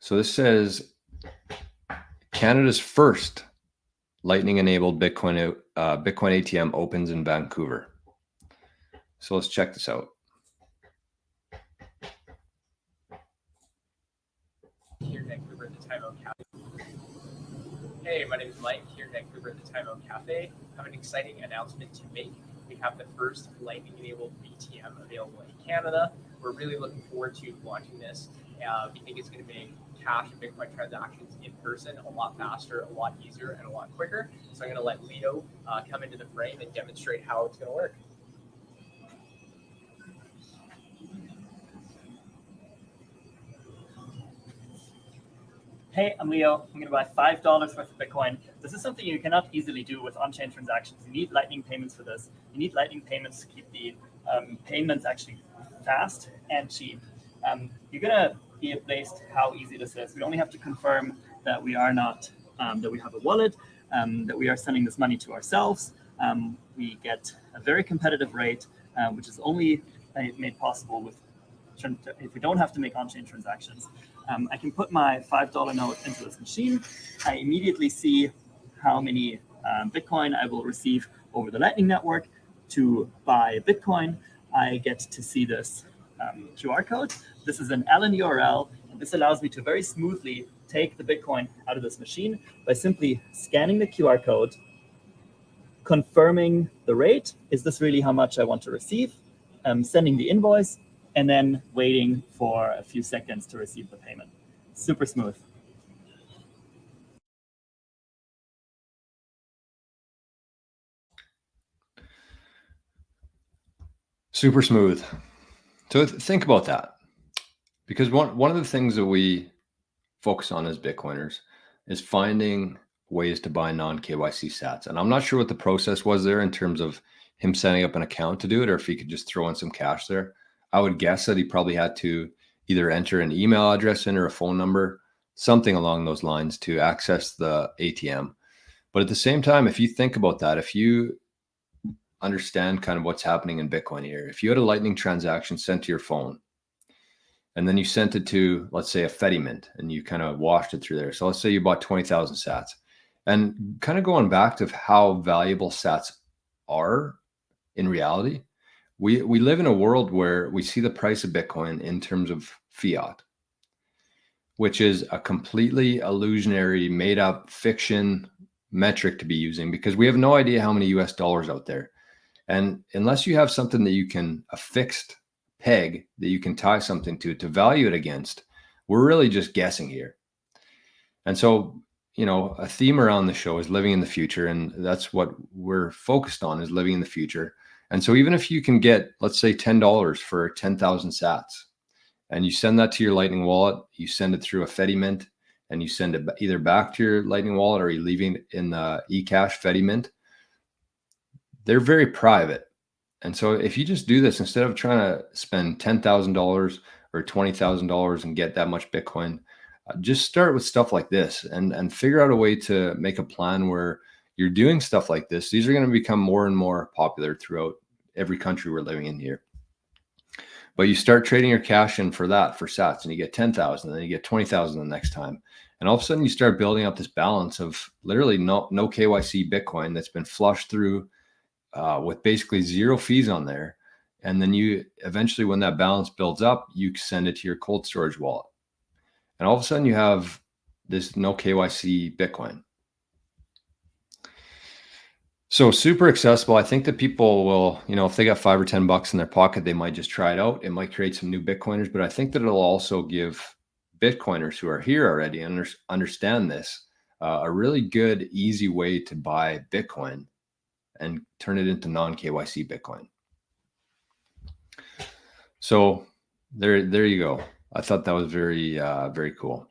So this says Canada's first Lightning-enabled Bitcoin ATM opens in Vancouver. So let's check this out. Here in Vancouver at the Time Out Cafe. Hey, my name is Mike here in Vancouver at the Time Out Cafe. I have an exciting announcement to make. We have the first Lightning-enabled ATM available in Canada. We're really looking forward to launching this. We think it's going to make cash and Bitcoin transactions in person a lot faster, a lot easier, and a lot quicker. So I'm going to let Leo come into the frame and demonstrate how it's going to work. Hey, I'm Leo. I'm going to buy $5 worth of Bitcoin. This is something you cannot easily do with on-chain transactions. You need Lightning payments for this. You need Lightning payments to keep the payments actually fast and cheap. You're going to be amazed how easy this is. We only have to confirm that we are not, that we have a wallet, that we are sending this money to ourselves. We get a very competitive rate, which is only made possible with if we don't have to make on-chain transactions. I can put my $5 note into this machine. I immediately see how many Bitcoin I will receive over the Lightning Network to buy Bitcoin. I get to see this QR code. This is an LN URL, and this allows me to very smoothly take the Bitcoin out of this machine by simply scanning the QR code, confirming the rate. Is this really how much I want to receive? Sending the invoice, and then waiting for a few seconds to receive the payment. Super smooth. Super smooth. So think about that, because one of the things that we focus on as Bitcoiners is finding ways to buy non-KYC sats. And I'm not sure what the process was there in terms of him setting up an account to do it, or if he could just throw in some cash there. I would guess that he probably had to either enter an email address in or a phone number, something along those lines to access the ATM. But at the same time, if you think about that, if you understand kind of what's happening in Bitcoin here, if you had a Lightning transaction sent to your phone, and then you sent it to, let's say, a Fedimint, and you kind of washed it through there. So let's say you bought 20,000 sats. And kind of going back to how valuable sats are in reality, we live in a world where we see the price of Bitcoin in terms of fiat, which is a completely illusionary, made up fiction metric to be using, because we have no idea how many US dollars out there. And unless you have something that you can, a fixed peg that you can tie something to value it against, we're really just guessing here. And so, you know, a theme around the show is living in the future. And that's what we're focused on, is living in the future. And so even if you can get, let's say, $10 for 10,000 sats, and you send that to your Lightning wallet, you send it through a Fedimint, and you send it either back to your Lightning wallet or you're leaving it in the eCash Fedimint, they're very private. And so if you just do this, instead of trying to spend $10,000 or $20,000 and get that much Bitcoin, just start with stuff like this and figure out a way to make a plan where you're doing stuff like this. These are going to become more and more popular throughout every country we're living in here. But you start trading your cash in for that, for sats, and you get 10,000, then you get 20,000 the next time. And all of a sudden you start building up this balance of literally no KYC Bitcoin that's been flushed through with basically zero fees on there. And then you eventually, when that balance builds up, you send it to your cold storage wallet. And all of a sudden you have this no KYC Bitcoin. So super accessible. I think that people will, you know, if they got $5 or $10 in their pocket, they might just try it out. It might create some new Bitcoiners, but I think that it'll also give Bitcoiners who are here already and understand this a really good, easy way to buy Bitcoin and turn it into non-KYC Bitcoin. So there you go. I thought that was very, very cool.